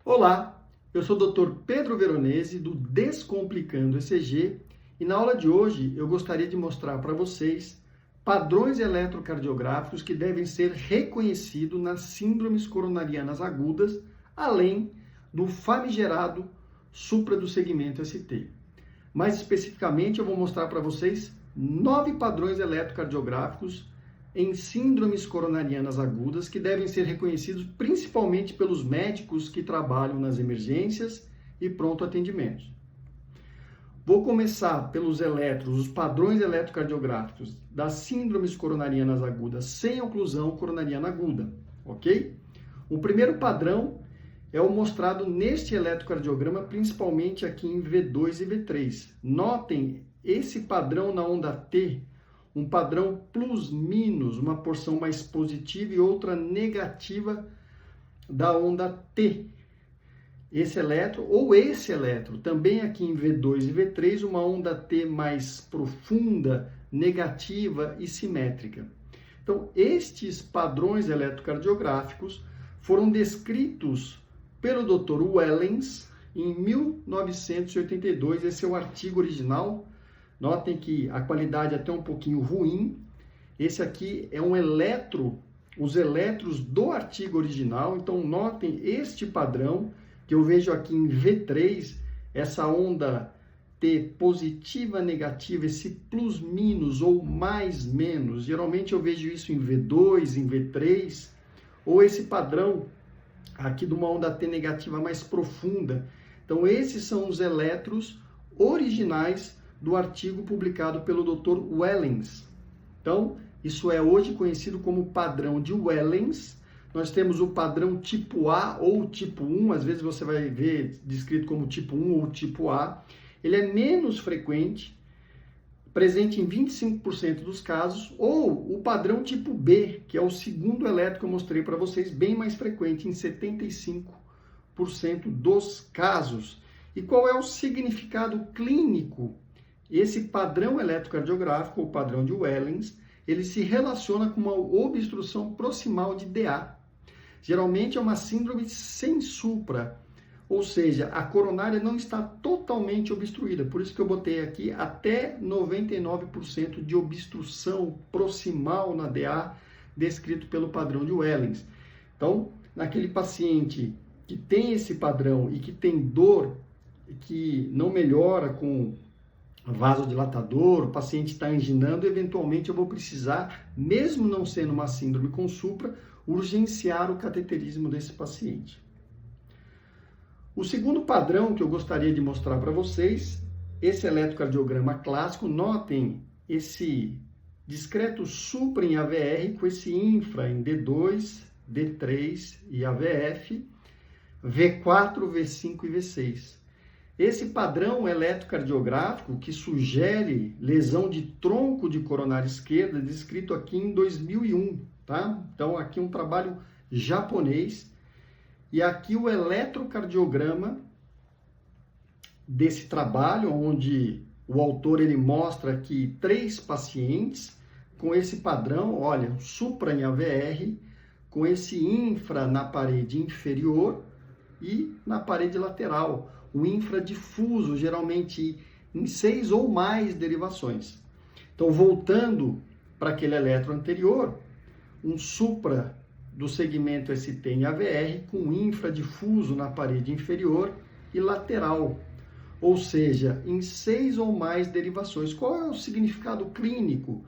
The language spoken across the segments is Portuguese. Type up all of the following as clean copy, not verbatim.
Olá, eu sou o Dr. Pedro Veronese do Descomplicando ECG e na aula de hoje eu gostaria de mostrar para vocês padrões eletrocardiográficos que devem ser reconhecidos nas síndromes coronarianas agudas, além do famigerado supra do segmento ST. Mais especificamente, eu vou mostrar para vocês 9 padrões eletrocardiográficos em síndromes coronarianas agudas que devem ser reconhecidos principalmente pelos médicos que trabalham nas emergências e pronto atendimentos. Vou começar pelos os padrões eletrocardiográficos das síndromes coronarianas agudas sem oclusão coronariana aguda, ok? O primeiro padrão é o mostrado neste eletrocardiograma, principalmente aqui em V2 e V3. Notem esse padrão na onda T, um padrão plus-minus, uma porção mais positiva e outra negativa da onda T. Esse eletro, também aqui em V2 e V3, uma onda T mais profunda, negativa e simétrica. Então, estes padrões eletrocardiográficos foram descritos pelo Dr. Wellens em 1982, esse é o artigo original. Notem que a qualidade é até um pouquinho ruim. Esse aqui é os elétrons do artigo original. Então, notem este padrão que eu vejo aqui em V3, essa onda T positiva, negativa, esse plus-minus ou mais-menos. Geralmente eu vejo isso em V2, em V3, ou esse padrão aqui de uma onda T negativa mais profunda. Então, esses são os elétrons originais do artigo publicado pelo Dr. Wellens. Então, isso é hoje conhecido como padrão de Wellens. Nós temos o padrão tipo A ou tipo 1, às vezes você vai ver descrito como tipo 1 ou tipo A. Ele é menos frequente, presente em 25% dos casos, ou o padrão tipo B, que é o segundo eletro que eu mostrei para vocês, bem mais frequente, em 75% dos casos. E qual é o significado clínico? Esse padrão eletrocardiográfico, ou padrão de Wellens, ele se relaciona com uma obstrução proximal de DA. Geralmente é uma síndrome sem supra, ou seja, a coronária não está totalmente obstruída. Por isso que eu botei aqui até 99% de obstrução proximal na DA, descrito pelo padrão de Wellens. Então, naquele paciente que tem esse padrão e que tem dor, que não melhora com vasodilatador, o paciente está anginando, eventualmente eu vou precisar, mesmo não sendo uma síndrome com supra, urgenciar o cateterismo desse paciente. O segundo padrão que eu gostaria de mostrar para vocês, esse eletrocardiograma clássico, notem esse discreto supra em AVR com esse infra em D2, D3 e AVF, V4, V5 e V6. Esse padrão eletrocardiográfico que sugere lesão de tronco de coronária esquerda, descrito aqui em 2001, tá? Então, aqui um trabalho japonês. E aqui o eletrocardiograma desse trabalho, onde o autor ele mostra aqui 3 pacientes com esse padrão, olha, supra em AVR, com esse infra na parede inferior e na parede lateral. O infradifuso, geralmente em 6 ou mais derivações. Então, voltando para aquele eletro anterior, um supra do segmento ST em AVR com infradifuso na parede inferior e lateral, ou seja, em 6 ou mais derivações. Qual é o significado clínico?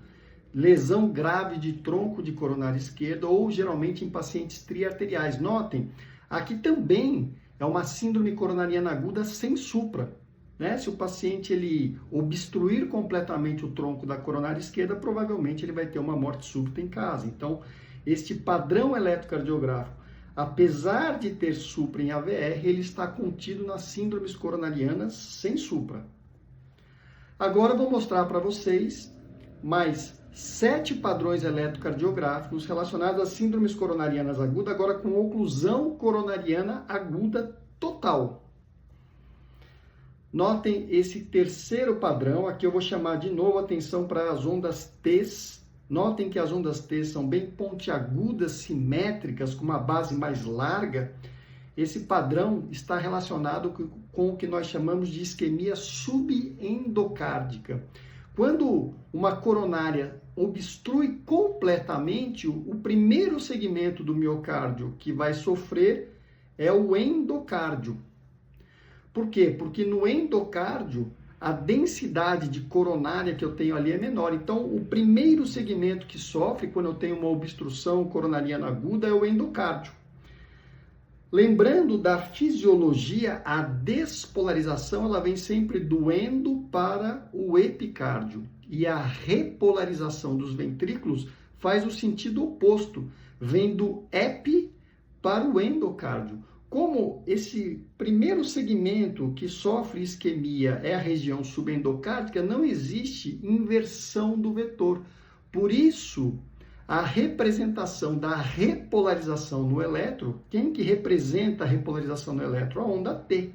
Lesão grave de tronco de coronária esquerda ou geralmente em pacientes triarteriais. Notem, aqui também é uma síndrome coronariana aguda sem supra, né? Se o paciente ele obstruir completamente o tronco da coronária esquerda, provavelmente ele vai ter uma morte súbita em casa. Então, este padrão eletrocardiográfico, apesar de ter supra em AVR, ele está contido nas síndromes coronarianas sem supra. Agora eu vou mostrar para vocês mais 7 padrões eletrocardiográficos relacionados às síndromes coronarianas agudas, agora com oclusão coronariana aguda total. Notem esse terceiro padrão, aqui eu vou chamar de novo a atenção para as ondas T's. Notem que as ondas T são bem pontiagudas, simétricas, com uma base mais larga. esse padrão está relacionado com o que nós chamamos de isquemia subendocárdica. Quando uma coronária obstrui completamente, o primeiro segmento do miocárdio que vai sofrer é o endocárdio. Por quê? Porque no endocárdio, a densidade de coronária que eu tenho ali é menor. Então, o primeiro segmento que sofre quando eu tenho uma obstrução coronariana aguda é o endocárdio. Lembrando da fisiologia, a despolarização ela vem sempre do endo para o epicárdio. E a repolarização dos ventrículos faz o sentido oposto, vem do epi para o endocárdio. Como esse primeiro segmento que sofre isquemia é a região subendocárdica, não existe inversão do vetor. Por isso, a representação da repolarização no eletro, quem que representa a repolarização no eletro? A onda T.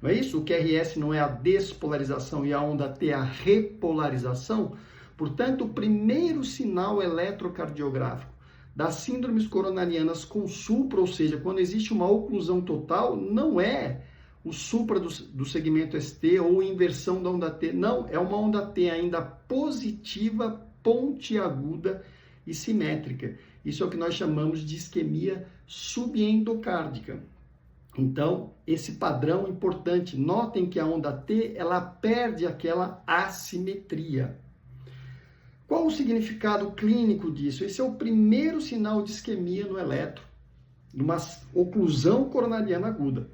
Não é isso? O QRS não é a despolarização e a onda T é a repolarização. Portanto, o primeiro sinal eletrocardiográfico das síndromes coronarianas com supra, ou seja, quando existe uma oclusão total, não é o supra do segmento ST ou inversão da onda T. Não, é uma onda T ainda positiva, pontiaguda e simétrica. Isso é o que nós chamamos de isquemia subendocárdica. Então, esse padrão importante. Notem que a onda T, ela perde aquela assimetria. Qual o significado clínico disso? Esse é o primeiro sinal de isquemia no eletro, numa oclusão coronariana aguda.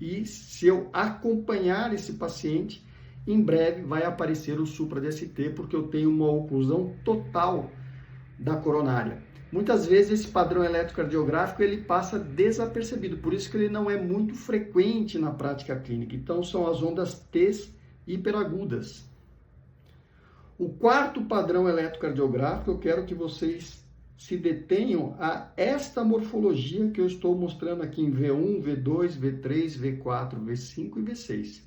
E se eu acompanhar esse paciente, em breve vai aparecer o supra-DST, porque eu tenho uma oclusão total da coronária. Muitas vezes esse padrão eletrocardiográfico ele passa desapercebido, por isso que ele não é muito frequente na prática clínica. Então são as ondas T hiperagudas. O quarto padrão eletrocardiográfico, eu quero que vocês se detenham a esta morfologia que eu estou mostrando aqui em V1, V2, V3, V4, V5 e V6.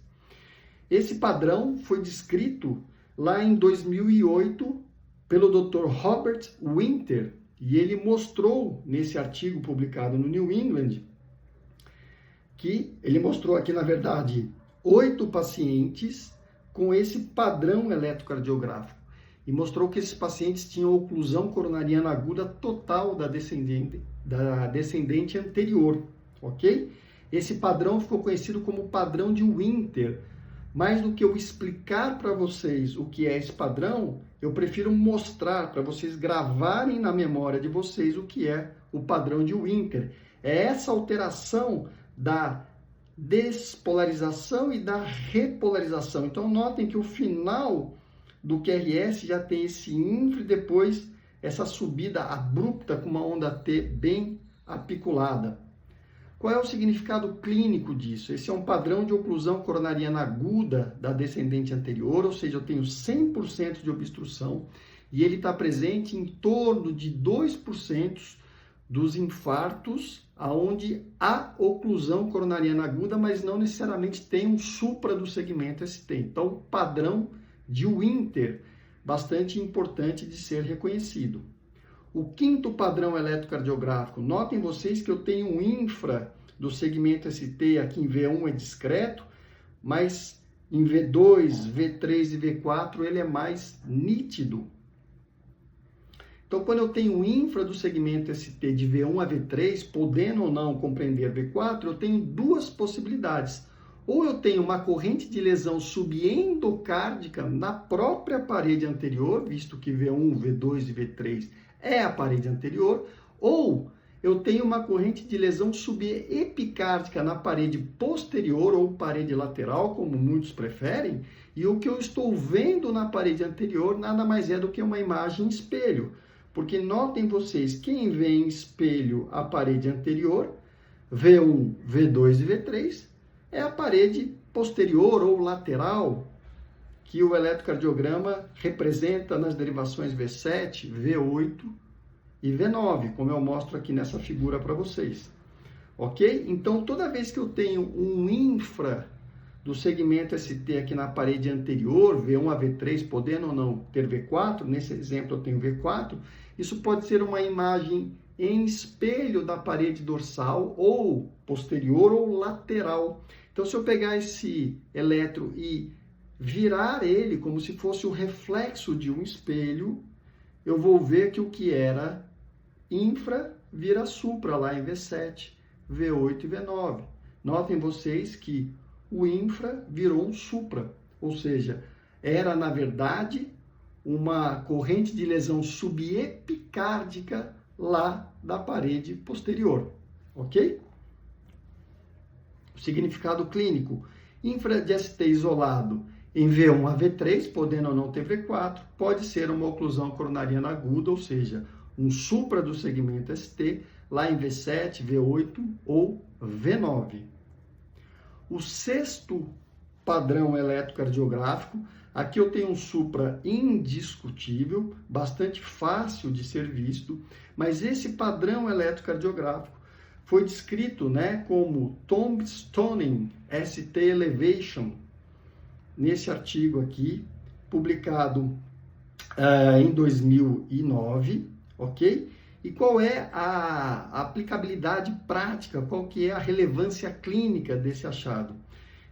Esse padrão foi descrito lá em 2008 pelo Dr. Robert Winter, e ele mostrou nesse artigo publicado no New England que ele mostrou aqui, na verdade, 8 pacientes com esse padrão eletrocardiográfico e mostrou que esses pacientes tinham oclusão coronariana aguda total da descendente anterior, ok? Esse padrão ficou conhecido como padrão de Winter. Mais do que eu explicar para vocês o que é esse padrão, eu prefiro mostrar para vocês gravarem na memória de vocês o que é o padrão de Winter. É essa alteração da despolarização e da repolarização. Então, notem que o final do QRS já tem esse infra e depois essa subida abrupta com uma onda T bem apiculada. Qual é o significado clínico disso? Esse é um padrão de oclusão coronariana aguda da descendente anterior, ou seja, eu tenho 100% de obstrução e ele está presente em torno de 2% dos infartos aonde há oclusão coronariana aguda, mas não necessariamente tem um supra do segmento ST. Então, padrão de Winter, bastante importante de ser reconhecido. O quinto padrão eletrocardiográfico, notem vocês que eu tenho um infra do segmento ST, aqui em V1 é discreto, mas em V2, V3 e V4 ele é mais nítido. Então, quando eu tenho infra do segmento ST de V1 a V3, podendo ou não compreender V4, eu tenho duas possibilidades. Ou eu tenho uma corrente de lesão subendocárdica na própria parede anterior, visto que V1, V2 e V3 é a parede anterior, ou eu tenho uma corrente de lesão subepicárdica na parede posterior ou parede lateral, como muitos preferem, e o que eu estou vendo na parede anterior nada mais é do que uma imagem espelho. Porque notem vocês, quem vê em espelho a parede anterior, V1, V2 e V3, é a parede posterior ou lateral, que o eletrocardiograma representa nas derivações V7, V8 e V9, como eu mostro aqui nessa figura para vocês. Ok? Então, toda vez que eu tenho um infra do segmento ST aqui na parede anterior, V1 a V3, podendo ou não ter V4, nesse exemplo eu tenho V4, isso pode ser uma imagem em espelho da parede dorsal ou posterior ou lateral. Então, se eu pegar esse elétron e virar ele como se fosse o reflexo de um espelho, eu vou ver que o que era infra vira supra lá em V7, V8 e V9. Notem vocês que o infra virou um supra, ou seja, era na verdade uma corrente de lesão subepicárdica lá da parede posterior, ok? O significado clínico: infra de ST isolado em V1 a V3, podendo ou não ter V4, pode ser uma oclusão coronariana aguda, ou seja, um supra do segmento ST, lá em V7, V8 ou V9. O sexto padrão eletrocardiográfico, aqui eu tenho um supra indiscutível, bastante fácil de ser visto, mas esse padrão eletrocardiográfico foi descrito, como tombstoning ST elevation, nesse artigo aqui, publicado em 2009, ok? E qual é a aplicabilidade prática, qual que é a relevância clínica desse achado?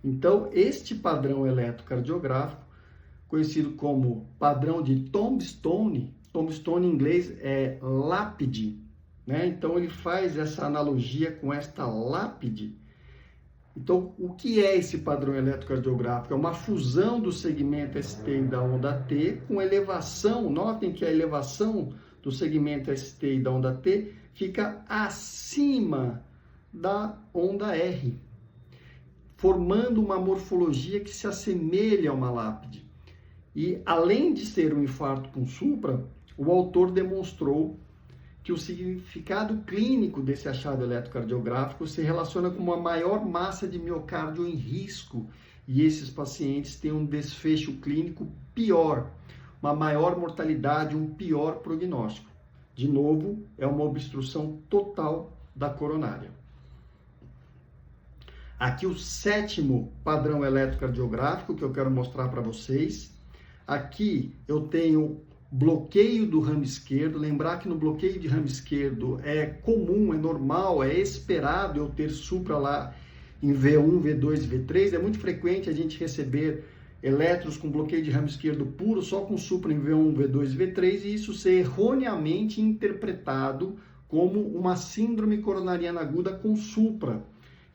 Então, este padrão eletrocardiográfico, conhecido como padrão de tombstone, tombstone em inglês é lápide, Então, ele faz essa analogia com esta lápide. Então, o que é esse padrão eletrocardiográfico? É uma fusão do segmento ST e da onda T com elevação. Notem que a elevação do segmento ST e da onda T fica acima da onda R, formando uma morfologia que se assemelha a uma lápide. E, além de ser um infarto com supra, o autor demonstrou que o significado clínico desse achado eletrocardiográfico se relaciona com uma maior massa de miocárdio em risco, e esses pacientes têm um desfecho clínico pior, uma maior mortalidade, um pior prognóstico. De novo, é uma obstrução total da coronária. Aqui o sétimo padrão eletrocardiográfico que eu quero mostrar para vocês. Aqui eu tenho bloqueio do ramo esquerdo. Lembrar que no bloqueio de ramo esquerdo é comum, é normal, é esperado eu ter supra lá em V1, V2 e V3. É muito frequente a gente receber elétrons com bloqueio de ramo esquerdo puro, só com supra em V1, V2 e V3, e isso ser erroneamente interpretado como uma síndrome coronariana aguda com supra.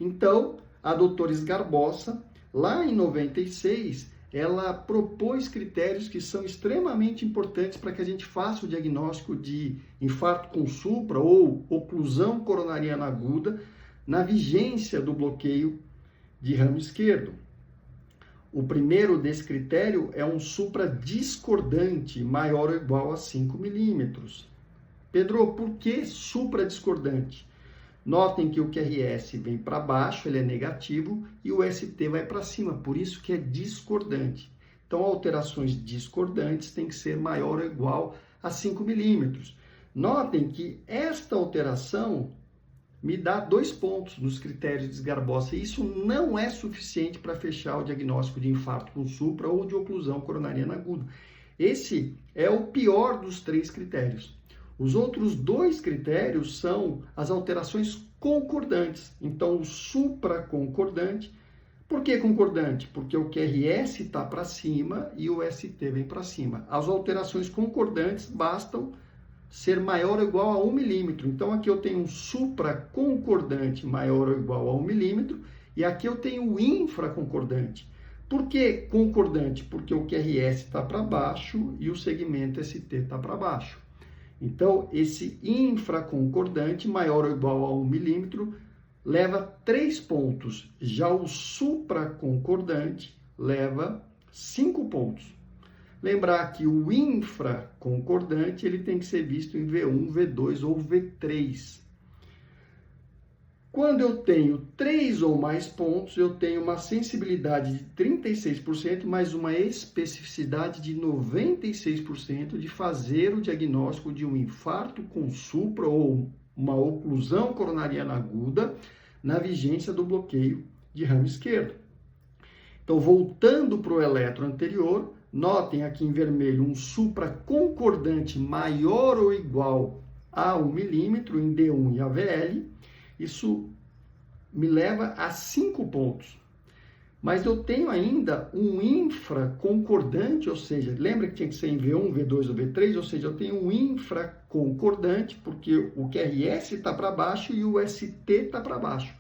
Então, a doutora Sgarbossa, lá em 96, ela propôs critérios que são extremamente importantes para que a gente faça o diagnóstico de infarto com supra ou oclusão coronariana aguda na vigência do bloqueio de ramo esquerdo. O primeiro desse critério é um supra discordante maior ou igual a 5 milímetros. Pedro, por que supra discordante? Notem que o QRS vem para baixo, ele é negativo, e o ST vai para cima, por isso que é discordante. Então, alterações discordantes têm que ser maior ou igual a 5 milímetros. Notem que esta alteração me dá 2 pontos nos critérios de Sgarbossa, e isso não é suficiente para fechar o diagnóstico de infarto com supra ou de oclusão coronariana aguda. Esse é o pior dos 3 critérios. Os outros 2 critérios são as alterações concordantes. Então, o supraconcordante. Por que concordante? Porque o QRS está para cima e o ST vem para cima. As alterações concordantes bastam ser maior ou igual a 1 milímetro. Então, aqui eu tenho um supraconcordante maior ou igual a 1 milímetro e aqui eu tenho o infraconcordante. Por que concordante? Porque o QRS está para baixo e o segmento ST está para baixo. Então, esse infraconcordante maior ou igual a 1 milímetro leva 3 pontos. Já o supraconcordante leva 5 pontos. Lembrar que o infraconcordante ele tem que ser visto em V1, V2 ou V3. Quando eu tenho 3 ou mais pontos, eu tenho uma sensibilidade de 36%, mais uma especificidade de 96% de fazer o diagnóstico de um infarto com supra ou uma oclusão coronariana aguda na vigência do bloqueio de ramo esquerdo. Então, voltando para o eletro anterior, notem aqui em vermelho um supraconcordante maior ou igual a 1 milímetro em D1 e AVL. Isso me leva a 5 pontos. Mas eu tenho ainda um infraconcordante, ou seja, lembra que tinha que ser em V1, V2 ou V3? Ou seja, eu tenho um infraconcordante, porque o QRS está para baixo e o ST está para baixo.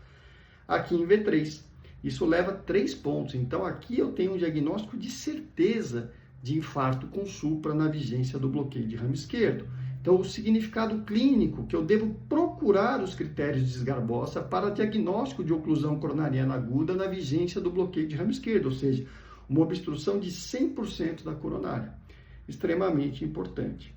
Aqui em V3. Isso leva 3 pontos. Então, aqui eu tenho um diagnóstico de certeza de infarto com supra na vigência do bloqueio de ramo esquerdo. Então, o significado clínico que eu devo procurar os critérios de Sgarbossa para diagnóstico de oclusão coronariana aguda na vigência do bloqueio de ramo esquerdo, ou seja, uma obstrução de 100% da coronária. Extremamente importante.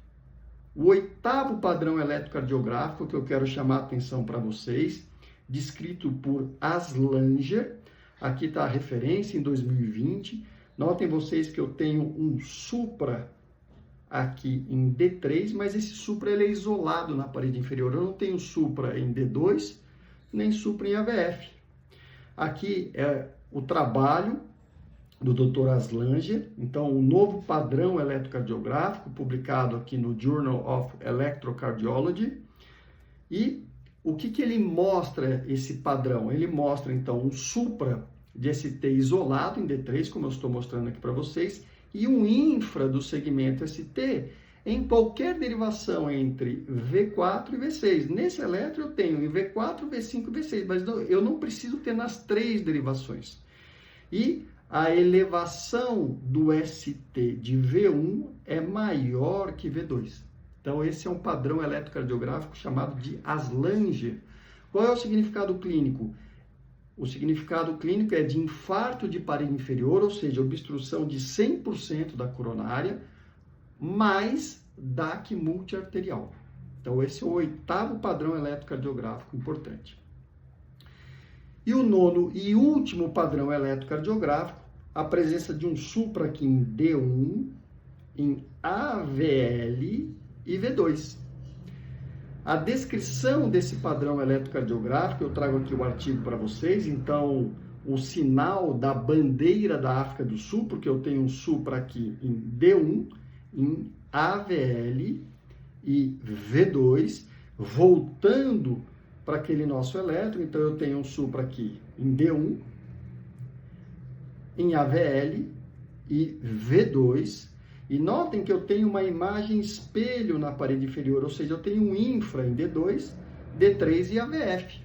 O 8º padrão eletrocardiográfico que eu quero chamar a atenção para vocês, descrito por Aslanger, aqui está a referência em 2020. Notem vocês que eu tenho um supra aqui em D3, mas esse supra ele é isolado na parede inferior. Eu não tenho supra em D2, nem supra em AVF. Aqui é o trabalho do Dr. Aslanger, então um novo padrão eletrocardiográfico, publicado aqui no Journal of Electrocardiology. E o que ele mostra, esse padrão? Ele mostra, então, um supra de ST isolado em D3, como eu estou mostrando aqui para vocês, e um infra do segmento ST em qualquer derivação entre V4 e V6. Nesse eletro eu tenho em V4, V5 e V6, mas eu não preciso ter nas 3 derivações. E a elevação do ST de V1 é maior que V2. Então, esse é um padrão eletrocardiográfico chamado de Aslanger. Qual é o significado clínico? O significado clínico é de infarto de parede inferior, ou seja, obstrução de 100% da coronária, mais DAC multiarterial. Então, esse é o 8º padrão eletrocardiográfico importante. E o 9º e último padrão eletrocardiográfico, a presença de um supra aqui em D1, em AVL e V2. A descrição desse padrão eletrocardiográfico, eu trago aqui o artigo para vocês, então o sinal da bandeira da África do Sul, porque eu tenho um supra aqui em D1, em AVL e V2, voltando para aquele nosso eletro, então eu tenho um supra aqui em D1, em AVL e V2, e notem que eu tenho uma imagem espelho na parede inferior, ou seja, eu tenho um infra em D2, D3 e AVF.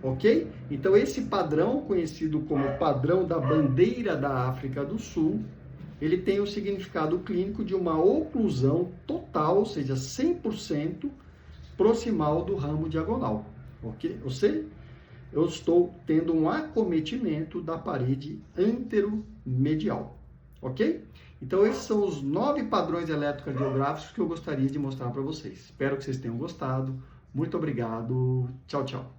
Ok? Então, esse padrão, conhecido como padrão da bandeira da África do Sul, ele tem o significado clínico de uma oclusão total, ou seja, 100% proximal do ramo diagonal. Ok? Ou seja, eu estou tendo um acometimento da parede anteromedial. Ok? Então, esses são os 9 padrões eletrocardiográficos que eu gostaria de mostrar para vocês. Espero que vocês tenham gostado. Muito obrigado. Tchau, tchau.